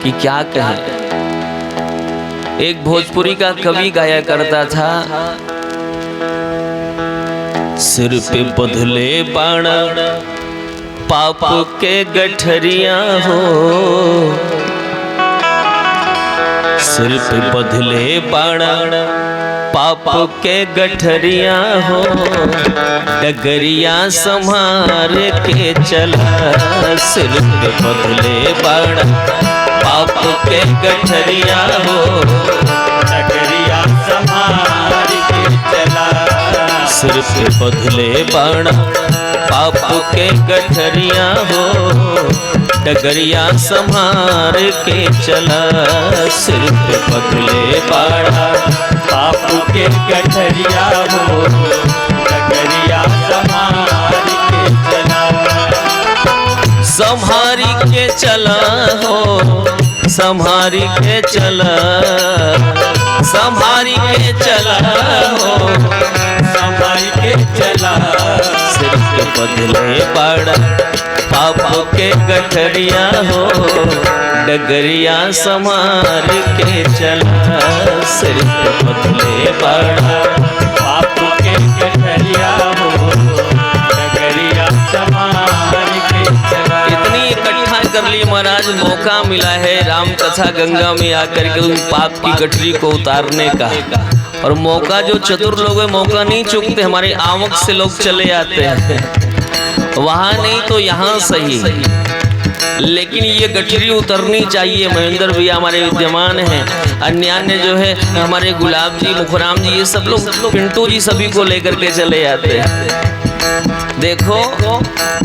कि क्या कहें। एक भोजपुरी का कवि गाया करता था, सिर पे बदले बाणा पाप के गठरिया हो, सिर पे बदले बाणा पाप के गठरिया हो, डगरिया संभार के चला। सिर पे बदले बाणा पाप के गठरिया हो, डगरिया संभार के चला। सिर पे बदले बाणा पाप के गठरिया हो, डगरिया संभार के चला। सिर पे बदले बाणा पाप के गठरिया हो, डगरिया संभार के चला। संभारी के चला हो, संभारी के चला, संभारी के चला हो, संभार के चला। सिर पे बदले बाणा पाप के गठरिया हो, डगरिया संभार के चला। सिर पे बदले बाणा पाप के गठरिया हो, डगरिया संभार के चला। इतनी इकट्ठा कर लिए महाराज, मौका मिला है राम कथा गंगा में आकर के उन पाप की गठरी को उतारने का। और मौका जो चतुर लोग हैं मौका नहीं चूकते, हमारे आवक से लोग चले आते हैं, वहां नहीं तो यहाँ सही। लेकिन ये गठरी उतरनी चाहिए। महेंद्र भैया हमारे विद्यमान हैं, अन्य जो है हमारे गुलाब जी, मुखराम जी, ये सब लोग, पिंटू जी, सभी को लेकर के चले आते हैं। देखो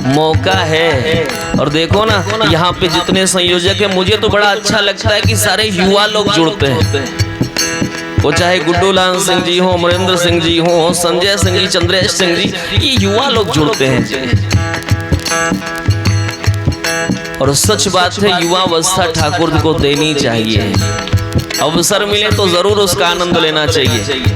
मौका है। और देखो ना यहाँ पे जितने संयोजक हैं, मुझे तो बड़ा अच्छा लगता है कि सारे युवा लोग जुड़ते हैं। वो चाहे गुड्डू लाल सिंह जी हो, अमरेंद्र सिंह जी हो, संजय सिंह जी, चंद्रेश सिंह जी, ये युवा लोग जुड़ते हैं। और सच बात है, युवा अवस्था ठाकुर को देनी चाहिए। अवसर मिले तो जरूर उसका आनंद लेना चाहिए।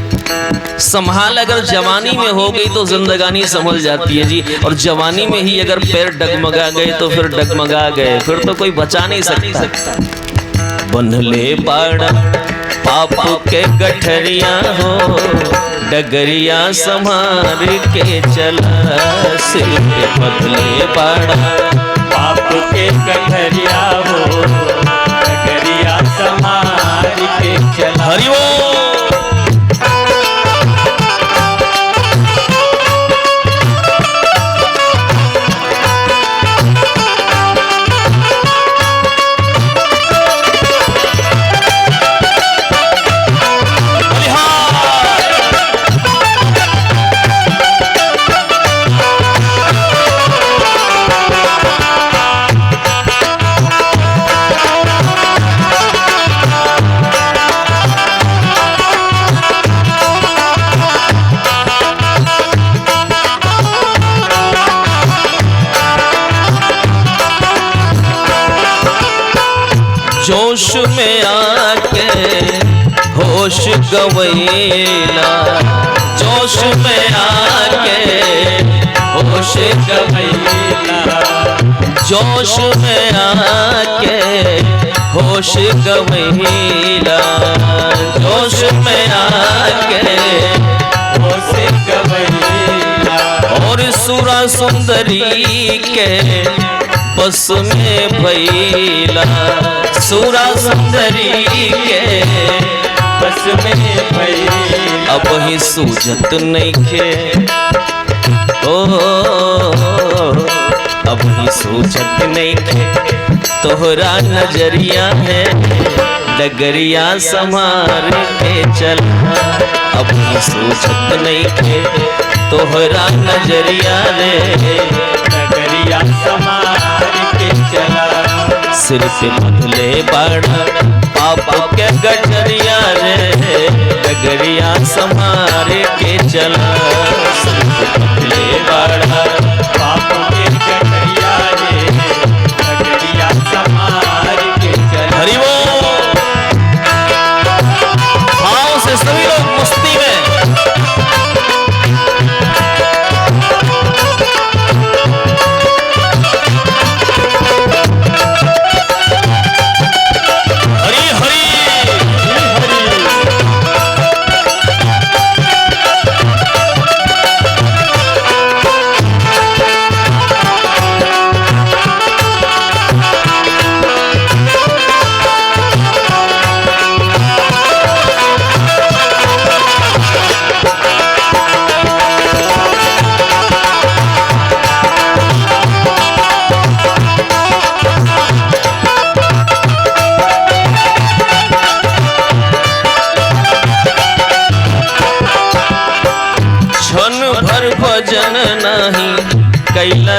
संभाल अगर जवानी में हो गई तो जिंदगानी संभल जाती है जी। और जवानी में ही अगर पैर डगमगा गए तो फिर डगमगा गए, फिर तो कोई बचा नहीं सकता। बनले बाणा पाप के गठरिया हो, डगरिया संभार के चला। सिर पे बदले बाणा पाप के गठरिया हो, डगरिया संभार के चला। हरिओम। जोश में आके होश गवैला, जोश में आके होश गवैला, जोश में आके होश गवैला, जोश में आके होश गवैला। और सुरा सुंदरी के बस में भैला, सुरा सुंदरी के बस में भैला। अब ही सूझत नहीं खे, ओ अब ही सूझत नहीं खे, तोहरा नजरिया है डगरिया संभार के चला। अब ही सूझत नहीं खे, तोहरा नजरिया रे डगरिया संभार के चला। सिर पे बदले बाणा पाप के गठरिया रे, डगरिया संभार के चला। सिर पे बदले बाणा पाप के गठरिया रे, डगरिया संभार के चला। हरिओम। भाव से सभी लोग मस्ती में।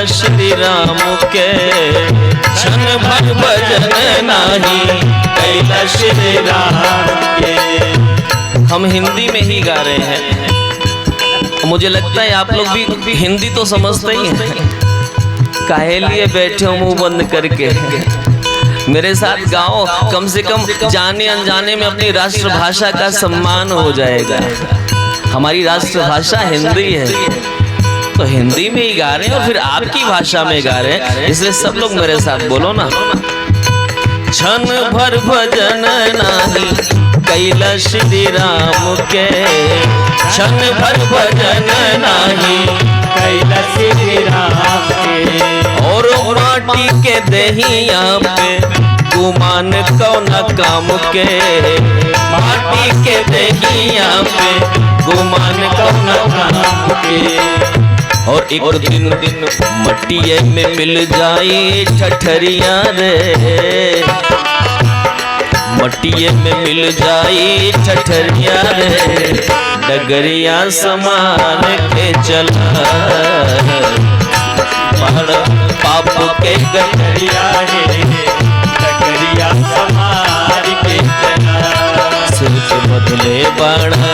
कैला श्री राम के क्षण भर भजन नाही कैला श्री राम के। हम हिंदी में ही गा रहे हैं, मुझे लगता है आप लोग भी हिंदी तो समझते ही हैं। काहे लिए बैठे हो मुंह बंद करके, मेरे साथ गाओ, कम से कम जाने अनजाने में अपनी राष्ट्रभाषा का सम्मान हो जाएगा। हमारी राष्ट्रभाषा हिंदी है, तो हिंदी में ही गा रहे हैं और फिर आपकी भाषा में गा रहे हैं, इसलिए सब लोग मेरे साथ बोलो ना। क्षण भर भजन नाही कैला श्री राम के, क्षण भर भजन नाही कैला श्री राम के। और माटी के दहिया पे गुमान कौन काम के, माटी के दहिया पे गुमान कौन काम के। और एक दिन मटिए में मिल जाई ठठरिया रे, मटिए में मिल जाई ठठरिया रे, डगरिया समान के चला पाप के गठरिया रे, डगरिया समार के चला। सिर्फ बदले बाड़ा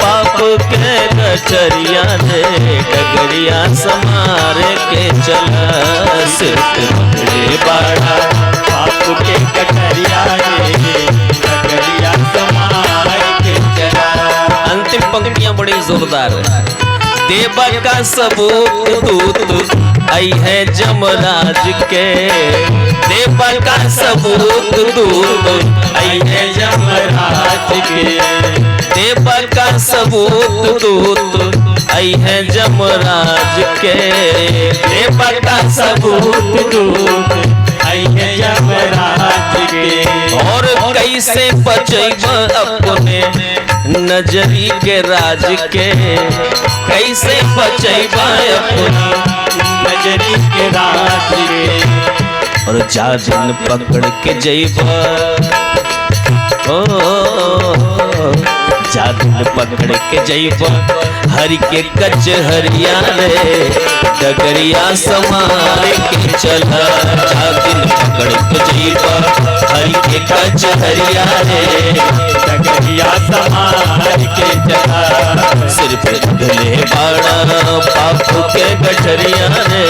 पाप के गठरिया रे, डगरिया समार के चला। सिर्फ बदले बाड़ा पाप के गठरिया रे, डगरिया समार के चला। अंतिम पंक्तियां बड़ी जोरदार है। देव का सबूत दूत आई है जमराज के, देव का सबूत दूत आई है यमराज के। देव का सबूत दूत आई है जमराज के, देव का सबूत दूत आई है यमराज के। और कैसे बचैब अपने नजरी के राज के, कैसे बचैब अपने नजरी के राज के। और जाजन पकड़ के जैबा, जादन पकड़ के जैबा हरि के कच हरिया रे, डगरिया समार के चला। जादन पकड़ के जैबा हरि के कच हरिया रे, डगरिया समार के चला। सिर पे गले बाड़ा पाप के गठरिया रे,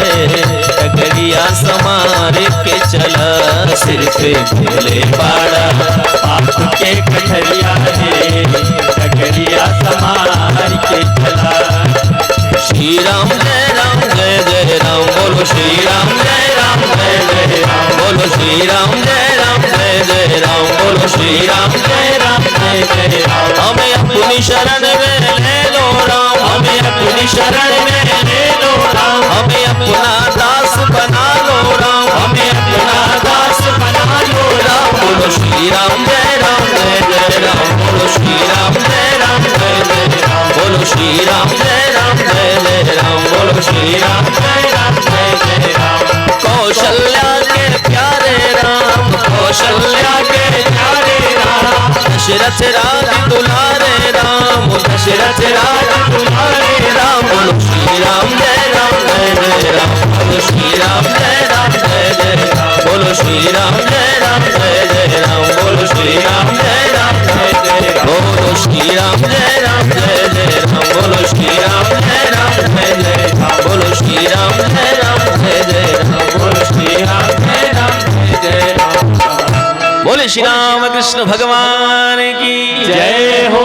डगरिया समार के चला। सिर पे गले बाड़ा पाप के गठरिया रे, डगरिया समार के चला। श्री राम जय राम जय जय राम, बोलो श्री राम जय राम जय जय राम, बोलो श्री राम जय राम जय जय राम, बोलो श्री राम जय राम जय जय राम। हमें अपनी शरण में ले लो राम, हमें अपनी शरण में ले लो राम, हमें अपना दास बना लो राम, हमें अपना दास बना लो राम। बोलो श्री राम जय राम जय जय राम, बोलो श्री राम जय राम जय जय राम, बोलो श्री राम जय राम जय जय राम, बोलो श्री राम जय राम जय जय राम। कौशल्या के प्यारे राम, कौशल्या के प्यारे राम, दशरथ राज दुलारे राम, दशरथ राज दुलारे राम। बोलो श्री राम जय राम जय जय राम, बोलो श्री राम जय राम जय जय राम, बोलो श्री राम जय राम जय जय राम, बोलो श्री राम जय राम जय जय राम, बोलो श्री राम जय राम जय जय राम, बोलो श्री राम जय राम जय जय राम, बोलो श्री राम जय राम जय जय राम, बोलो श्री राम जय राम जय जय राम। बोले श्री राम कृष्ण भगवान की जय हो।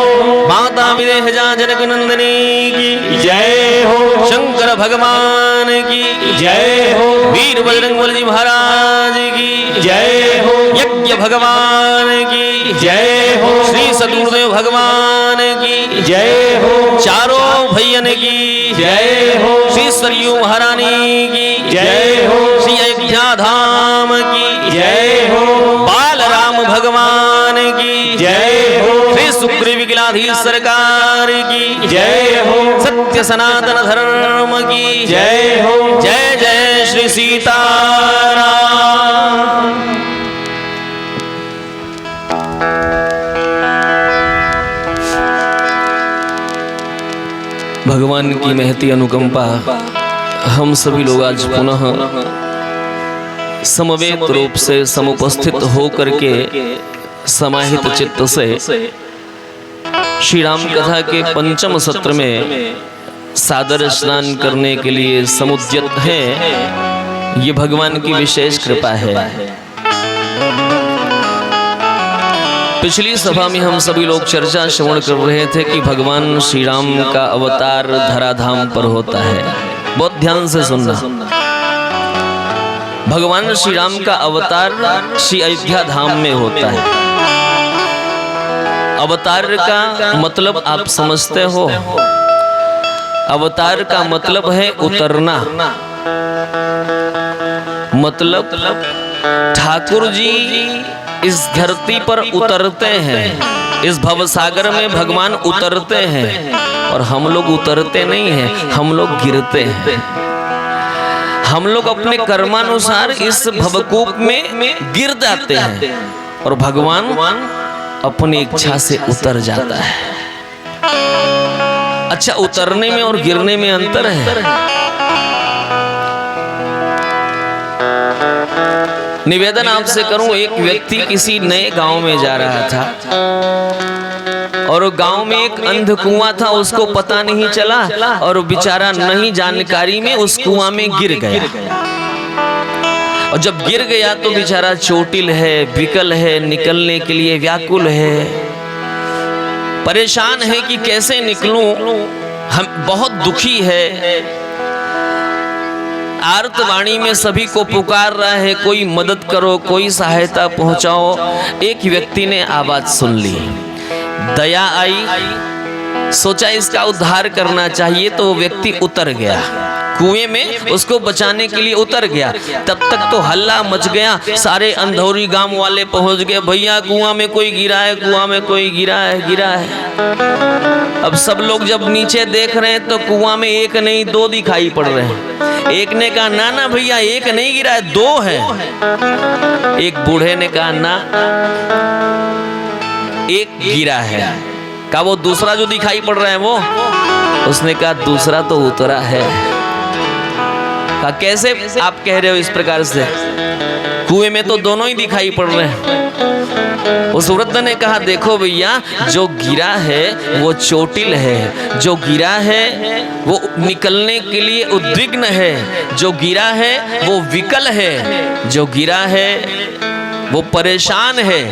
माता विदेहजा जनक नंदनी की जय हो। शंकर भगवान की जय हो। वीर बजरंग जी महाराज की जय हो। यज्ञ भगवान की जय हो। श्री सदगुरुदेव भगवान की जय हो। चारों भैयन की जय हो। श्री सरयू महारानी की जय हो। श्री अयोध्या धाम की जय हो। बाल राम भगवान की जय हो। श्री सुग्रीव गिलाधीश सरकार की जय हो। सत्य सनातन धर्म की जय हो। जय जय श्री सीताराम। भगवान की महती अनुकंपा हम सभी लोग आज पुनः समवेत रूप से समुपस्थित होकर के समाहित चित्त से श्री राम कथा के पंचम सत्र में सादर स्नान करने के लिए समुद्यत हैं। ये भगवान की विशेष कृपा है। पिछली सभा में हम सभी लोग चर्चा श्रवण कर रहे थे कि भगवान श्री राम का अवतार धराधाम पर होता है। बहुत ध्यान से सुनना। भगवान श्री राम का अवतार श्री अयोध्या धाम में होता है। अवतार का मतलब आप समझते हो? अवतार का मतलब है उतरना। मतलब ठाकुर जी इस धरती पर उतरते हैं, इस भवसागर में भगवान उतरते हैं, और हम लोग उतरते नहीं हैं, हम लोग गिरते हैं। हम लोग अपने कर्मानुसार इस भवकूप में गिर जाते हैं और भगवान अपनी इच्छा से उतर जाता है। अच्छा, उतरने में और गिरने में अंतर है। निवेदन आपसे करूं, एक व्यक्ति किसी नए गांव में जा रहा था और गांव में एक अंध कुआं था, उसको पता नहीं चला और बेचारा नहीं जानकारी में उस कुआं में गिर गया। और जब गिर गया तो बेचारा चोटिल है, विकल है, निकलने के लिए व्याकुल है, परेशान है कि कैसे निकलूं। हम बहुत दुखी है, आर्तवाणी में सभी को पुकार रहा है, कोई मदद करो, कोई सहायता पहुंचाओ। एक व्यक्ति ने आवाज सुन ली, दया आई, सोचा इसका उद्धार करना चाहिए, तो वो व्यक्ति उतर गया कुएं में, उसको बचाने के लिए उतर गया। तब तक तो हल्ला मच गया, सारे अंधौरी गांव वाले पहुंच गए, भैया कुआं में कोई गिरा है, कुआं में कोई गिरा है, गिरा है। अब सब लोग जब नीचे देख रहे हैं तो कुआं में एक नहीं दो दिखाई पड़ रहे हैं। एक ने कहा ना ना भैया एक नहीं गिरा है, दो है। एक बूढ़े ने कहा ना एक गिरा है। कहा वो दूसरा जो दिखाई पड़ रहा है वो? उसने कहा दूसरा तो उतरा है। कहा कैसे आप कह रहे हो इस प्रकार से? कुएं में तो दोनों ही दिखाई पड़ रहे हैं। उस वृद्ध ने कहा देखो भैया, जो गिरा है वो चोटिल है, जो गिरा है वो निकलने के लिए उद्विग्न है, जो गिरा है वो विकल है, जो गिरा है वो परेशान है,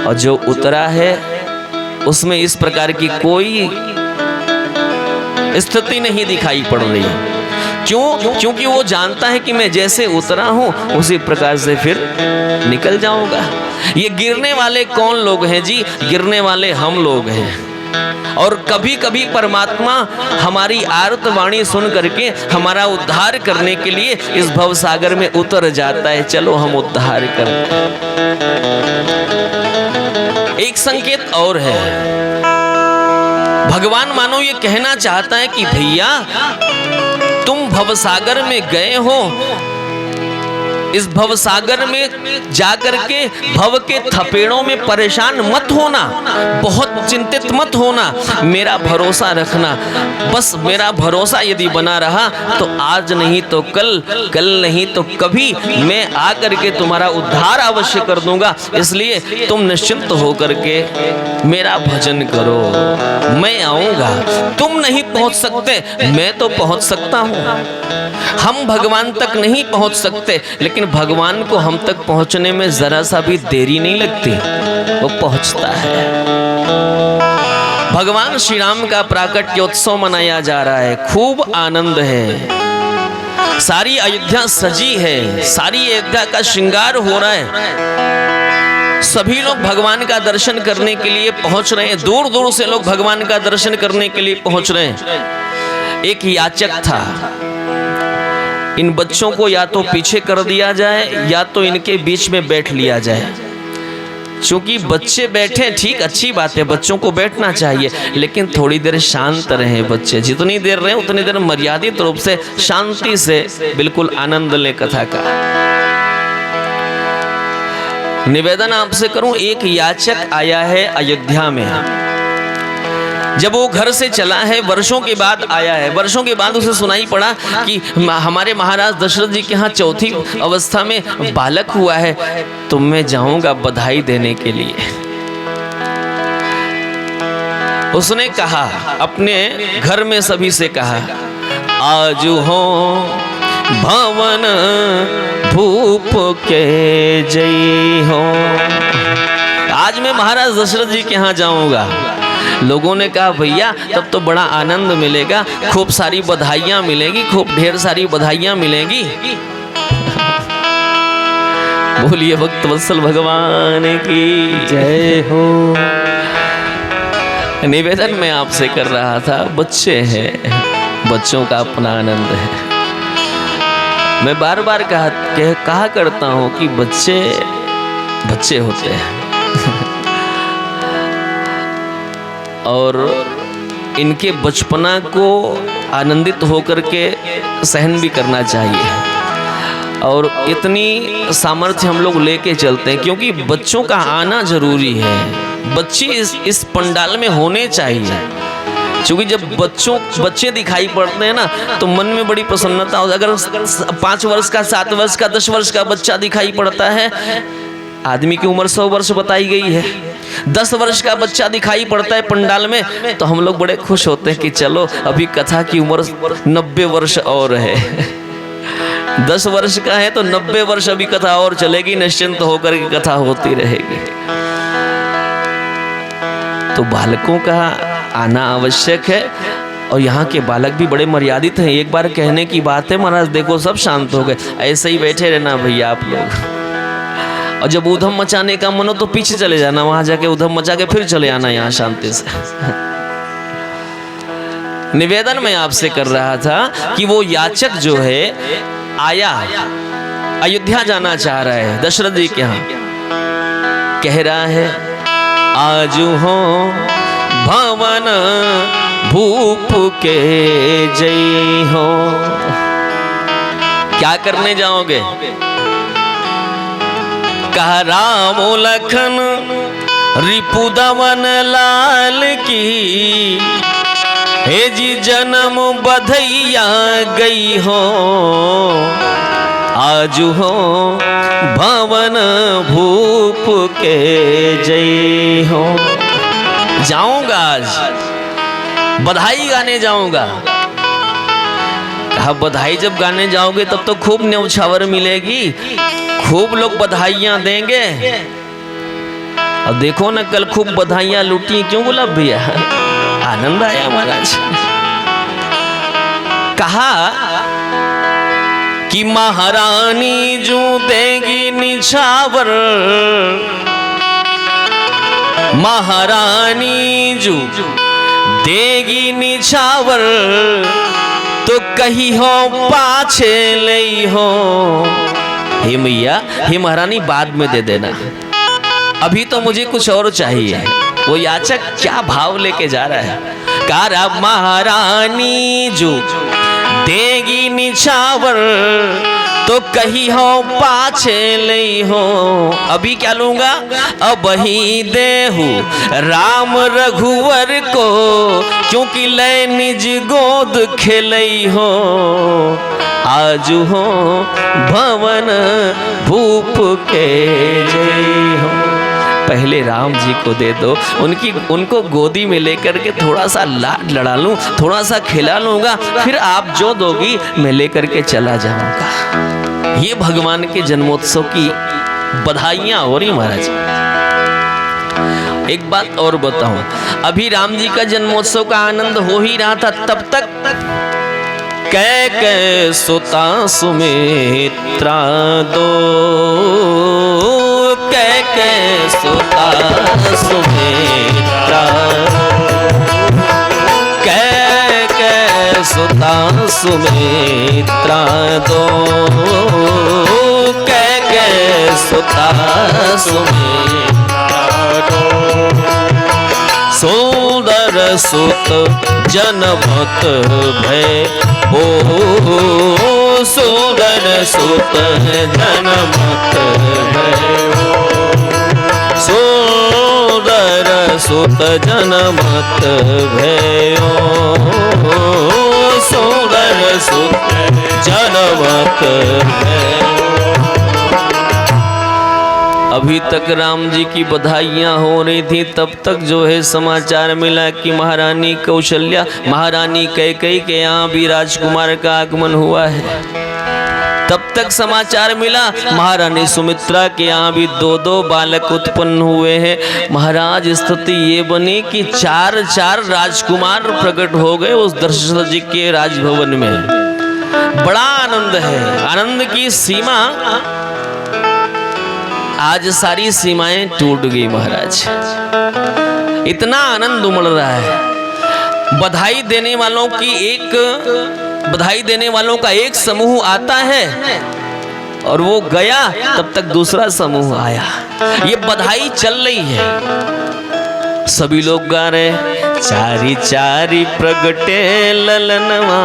और जो उतरा है उसमें इस प्रकार की कोई स्थिति नहीं दिखाई पड़ रही है। क्यों? क्योंकि वो जानता है कि मैं जैसे उतरा हूं उसी प्रकार से फिर निकल जाऊंगा। ये गिरने वाले कौन लोग हैं जी? गिरने वाले हम लोग हैं। और कभी कभी परमात्मा हमारी आर्तवाणी सुन करके हमारा उद्धार करने के लिए इस भवसागर में उतर जाता है। चलो हम उद्धार करते हैं। एक संकेत और है, भगवान मानो ये कहना चाहता है कि भैया तुम भवसागर में गए हो, इस भवसागर में जाकर के भव के थपेड़ों में परेशान मत होना, बहुत चिंतित मत होना, मेरा भरोसा रखना। बस मेरा भरोसा यदि बना रहा तो आज नहीं तो कल, कल नहीं तो कभी मैं आकर के तुम्हारा उद्धार अवश्य कर दूंगा। इसलिए तुम निश्चिंत होकर के मेरा भजन करो, मैं आऊंगा। तुम नहीं पहुंच सकते, मैं तो पहुंच सकता हूं। हम भगवान तक नहीं पहुंच सकते, लेकिन भगवान को हम तक पहुंचने में जरा सा भी देरी नहीं लगती, वो पहुंचता है। भगवान श्री राम का प्राकट्योत्सव मनाया जा रहा है, खूब आनंद है, सारी अयोध्या सजी है, सारी अयोध्या का श्रृंगार हो रहा है। सभी लोग भगवान का दर्शन करने के लिए पहुंच रहे हैं, दूर दूर से लोग भगवान का दर्शन करने के लिए पहुंच रहे हैं। एक याचक था, इन बच्चों को या तो पीछे कर दिया जाए या तो इनके बीच में बैठ लिया जाए। क्योंकि बच्चे बैठे ठीक अच्छी बात है, बच्चों को बैठना चाहिए, लेकिन थोड़ी देर शांत रहे बच्चे। जितनी देर रहे उतनी देर मर्यादित रूप से शांति से बिल्कुल आनंद ले कथा का। निवेदन आपसे करूं, एक याचक आया है अयोध्या में। जब वो घर से चला है, वर्षों के बाद आया है, वर्षों के बाद उसे सुनाई पड़ा कि हमारे महाराज दशरथ जी के यहाँ चौथी अवस्था में बालक हुआ है, तो मैं जाऊंगा बधाई देने के लिए। उसने कहा, अपने घर में सभी से कहा, आज हो भवन भूप के जय हो। आज मैं महाराज दशरथ जी के यहाँ जाऊंगा। लोगों ने कहा, भैया तब तो बड़ा आनंद मिलेगा, खूब सारी बधाइयां मिलेगी, खूब ढेर सारी बधाइयां मिलेंगी। बोलिए भक्त वत्सल भगवान की जय हो। निवेदन मैं आपसे कर रहा था, बच्चे हैं, बच्चों का अपना आनंद है। मैं बार बार कहा करता हूं कि बच्चे बच्चे होते हैं और इनके बचपना को आनंदित होकर के सहन भी करना चाहिए। और इतनी सामर्थ्य हम लोग लेके चलते हैं, क्योंकि बच्चों का आना जरूरी है। बच्चे इस पंडाल में होने चाहिए, क्योंकि जब बच्चे दिखाई पड़ते हैं ना, तो मन में बड़ी प्रसन्नता होती है। अगर 5 वर्ष का, 7 वर्ष का, 10 वर्ष का बच्चा दिखाई पड़ता है, आदमी की उम्र 100 वर्ष बताई गई है, 10 वर्ष का बच्चा दिखाई पड़ता है पंडाल में, तो हम लोग बड़े खुश होते हैं कि चलो अभी कथा की उम्र 90 वर्ष और है। 10 वर्ष का है तो 90 वर्ष अभी कथा और चलेगी, निश्चिंत होकर के कथा होती रहेगी। तो बालकों का आना आवश्यक है, और यहाँ के बालक भी बड़े मर्यादित हैं। एक बार कहने की बात है, महाराज देखो सब शांत हो गए, ऐसे ही बैठे रहना भैया आप लोग, और जब उधम मचाने का मन हो तो पीछे चले जाना, वहां जाके उधम मचा के फिर चले आना यहाँ शांति से। निवेदन मैं आपसे कर रहा था कि वो याचक जो है आया, अयोध्या जाना चाह रहा है दशरथ जी के यहाँ, कह रहा है आज हो भवन भूप के जय हो। क्या करने जाओगे? कहा राम लखन रिपुदमन लाल की, हे जी जन्म बधैया गई हो, आज हो भवन भूप के जय हो। जाऊंगा आज, बधाई गाने जाऊंगा। कहा बधाई जब गाने जाओगे तब तो खूब न्यौछावर मिलेगी, खूब लोग बधाइयां देंगे। और देखो ना कल खूब बधाइयां लूटी, क्यों बोला भैया? आनंद आया महाराज। कहा कि महारानी जो देगी निछावर, महारानी जो देगी निछावर, तो कही हो पाछे लई हो। हे मैया, हे महारानी बाद में दे देना, अभी तो मुझे कुछ और चाहिए। वो याचक क्या भाव लेके जा रहा है? कहा महारानी जो देगी निछावर, तो कही हो पाछे लई हो। अभी क्या लूंगा? अब ही देहू राम रघुवर को, क्योंकि ले निज गोद खेलई हो, आज हो भवन भूप के जय हो। पहले राम जी को दे दो, उनको गोदी में लेकर के थोड़ा सा लाड लड़ा लूं, थोड़ा सा खिला लूंगा, फिर आप जो दोगी मैं लेकर के चला जाऊंगा। ये भगवान के जन्मोत्सव की बधाइयां हो रही महाराज। एक बात और बताऊं, अभी राम जी का जन्मोत्सव का आनंद हो ही रहा था, तब तक कै सुता सुमित्रा दो, कै सुता सुमित्रा, कै सुता सुमित्रा दो, कै सुता सुमित्रा दो। सुंदर सुत जनमत भय हो, सुंदर सुत जनमत भय हो, सुंदर सुत जनमत भयो, सुंदर सुत जनमत भयो। अभी तक राम जी की बधाइयाँ हो रही थी, तब तक जो है समाचार मिला कि महारानी कौशल्या, महारानी कैकेयी के यहाँ भी राजकुमार का आगमन हुआ है। तब तक समाचार मिला महारानी सुमित्रा के यहाँ भी 2-2 बालक उत्पन्न हुए हैं। महाराज स्थिति ये बनी कि 4-4 राजकुमार प्रकट हो गए उस दशरथ जी के राजभवन में। बड़ा आनंद है, आनंद की सीमा, आज सारी सीमाएं टूट गई महाराज। इतना आनंद उमड़ रहा है। बधाई देने वालों का एक समूह आता है और वो गया, तब तक दूसरा समूह आया। ये बधाई चल रही है, सभी लोग गा रहे, चारी चारी प्रगटे ललनवा,